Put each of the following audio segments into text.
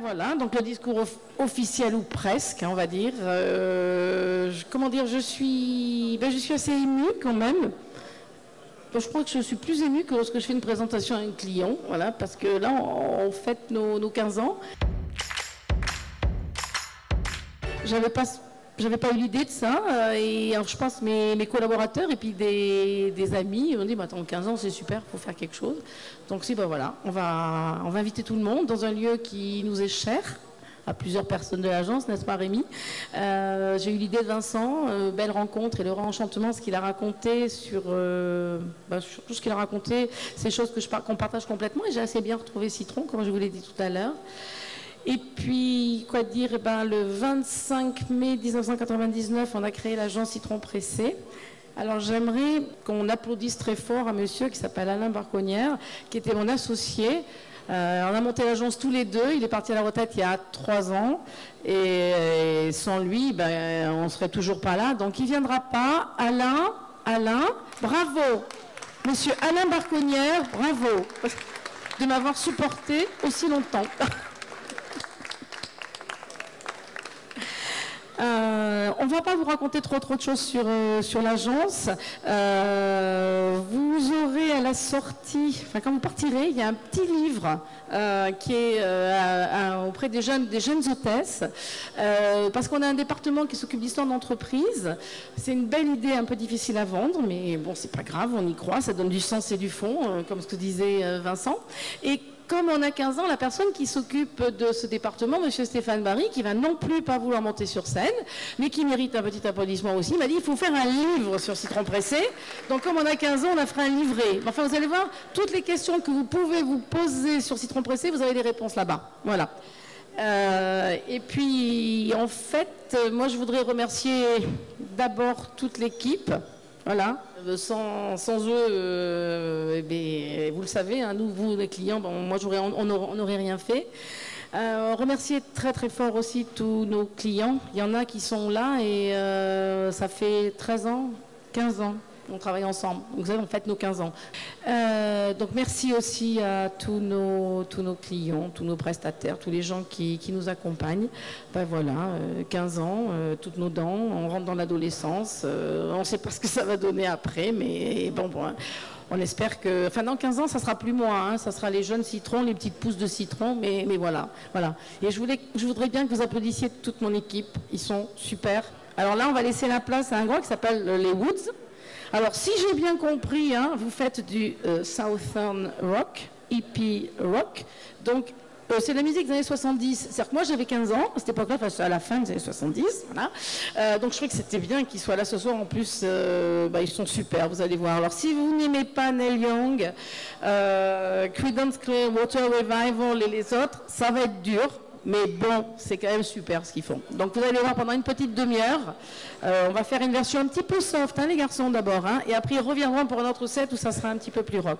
voilà, donc le discours officiel ou presque, hein, on va dire. Comment dire, je suis assez émue quand même. Je crois que je suis plus émue que lorsque je fais une présentation à un client, voilà, parce que là, on fête nos 15 ans. J'avais pas eu l'idée de ça, et alors je pense mes collaborateurs et puis des amis m'ont dit bah, attends, 15 ans c'est super, il faut faire quelque chose. Donc si, bah, voilà, on va inviter tout le monde dans un lieu qui nous est cher, à plusieurs personnes de l'agence, n'est-ce pas Rémi? J'ai eu l'idée de Vincent, belle rencontre et le enchantement, ce qu'il a raconté sur tout ce qu'il a raconté, ces choses qu'on partage complètement, et j'ai assez bien retrouvé Citron, comme je vous l'ai dit tout à l'heure. Et puis, quoi dire, eh ben, le 25 mai 1999, on a créé l'agence Citron Pressé. Alors j'aimerais qu'on applaudisse très fort un monsieur qui s'appelle Alain Barconnière, qui était mon associé. On a monté l'agence tous les deux, il est parti à la retraite il y a 3 ans, et sans lui, ben, on ne serait toujours pas là. Donc il ne viendra pas. Alain, bravo. Monsieur Alain Barconnière, bravo de m'avoir supporté aussi longtemps. On ne va pas vous raconter trop de choses sur l'agence. Vous aurez à la sortie, enfin quand vous partirez, il y a un petit livre qui est auprès des jeunes hôtesses, parce qu'on a un département qui s'occupe d'histoire d'entreprise. C'est une belle idée, un peu difficile à vendre, mais bon, c'est pas grave, on y croit, ça donne du sens et du fond, comme ce que disait Vincent. Et comme on a 15 ans, la personne qui s'occupe de ce département, M. Stéphane Barry, qui va non plus pas vouloir monter sur scène, mais qui mérite un petit applaudissement aussi, m'a dit il faut faire un livre sur Citron Pressé. Donc comme on a 15 ans, on a fait un livret. Enfin, vous allez voir, toutes les questions que vous pouvez vous poser sur Citron Pressé, vous avez les réponses là-bas. Voilà. Et puis, en fait, moi, je voudrais remercier d'abord toute l'équipe. Voilà. Sans eux, vous le savez, hein, nous, vous, les clients, bon, moi, on n'aurait rien fait. Remercier très très fort aussi tous nos clients. Il y en a qui sont là et ça fait 13 ans, 15 ans. On travaille ensemble. Donc, vous savez, on fête nos 15 ans. Donc, merci aussi à tous nos clients, tous nos prestataires, tous les gens qui nous accompagnent. Ben voilà, 15 ans, toutes nos dents, on rentre dans l'adolescence. On ne sait pas ce que ça va donner après, mais bon, on espère que... Enfin, dans 15 ans, ça sera plus moi, hein, ça sera les jeunes citrons, les petites pousses de citron, mais voilà. Et je voudrais bien que vous applaudissiez toute mon équipe. Ils sont super. Alors là, on va laisser la place à un gars qui s'appelle les Woods. Alors, si j'ai bien compris, hein, vous faites du Southern Rock, hippie rock. Donc, c'est la musique des années 70. C'est-à-dire que moi, j'avais 15 ans, à cette époque-là, à la fin des années 70. Voilà. Donc, je trouvais que c'était bien qu'ils soient là ce soir. En plus, ils sont super, vous allez voir. Alors, si vous n'aimez pas Neil Young, Creedence Clearwater Revival et les autres, ça va être dur. Mais bon, c'est quand même super ce qu'ils font. Donc vous allez voir pendant une petite demi-heure. On va faire une version un petit peu soft, hein, les garçons d'abord. Hein, et après ils reviendront pour un autre set où ça sera un petit peu plus rock.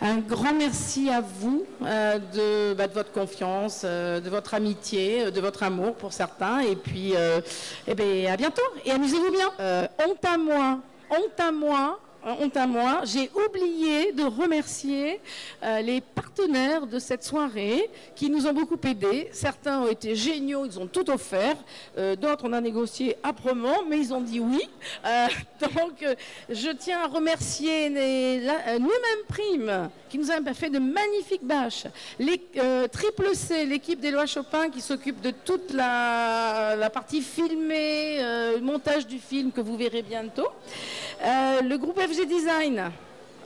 Un grand merci à vous de votre confiance, de votre amitié, de votre amour pour certains. Et puis à bientôt et amusez-vous bien. Honte à moi, j'ai oublié de remercier les partenaires de cette soirée qui nous ont beaucoup aidés. Certains ont été géniaux, ils ont tout offert. D'autres, on a négocié âprement, mais ils ont dit oui. Donc, je tiens à remercier nous-mêmes Prime, qui nous a fait de magnifiques bâches. Les Triple C, l'équipe d'Éloi Chopin, qui s'occupe de toute la partie filmée, montage du film que vous verrez bientôt. Le groupe FG Design,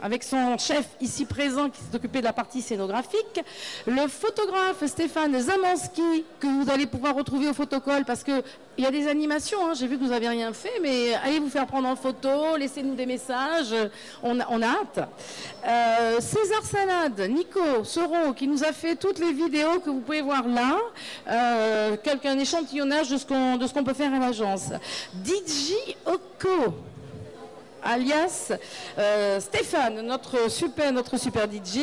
avec son chef ici présent qui s'est occupé de la partie scénographique. Le photographe Stéphane Zamanski, que vous allez pouvoir retrouver au photocall parce qu'il y a des animations, hein, j'ai vu que vous n'avez rien fait, mais allez vous faire prendre en photo, laissez-nous des messages, on a hâte. César Salade, Nico Soro, qui nous a fait toutes les vidéos que vous pouvez voir là, un échantillonnage de ce qu'on peut faire à l'agence. DJ Oko, alias Stéphane, notre super DJ,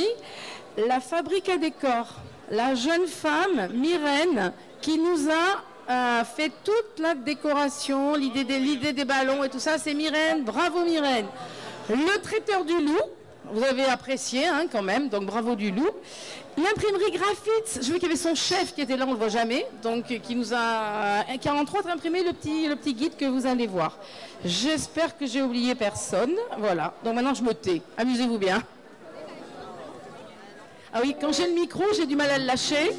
la fabrique à décor, la jeune femme Myrène qui nous a fait toute la décoration, l'idée des ballons et tout ça, c'est Myrène, bravo Myrène. Le traiteur du loup, Vous avez apprécié hein, quand même, donc bravo du loup. L'imprimerie Graphite, je vois qu'il y avait son chef qui était là, on ne le voit jamais, donc qui a entre autres imprimé le petit guide que vous allez voir. J'espère que j'ai oublié personne. Voilà, donc maintenant je me tais. Amusez-vous bien. Ah oui, quand j'ai le micro, j'ai du mal à le lâcher.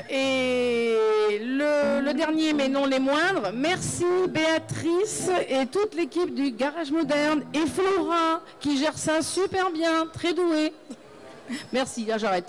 Et le dernier, mais non les moindres, merci Béatrice et toute l'équipe du Garage Moderne et Flora qui gère ça super bien, très douée. Merci, là j'arrête.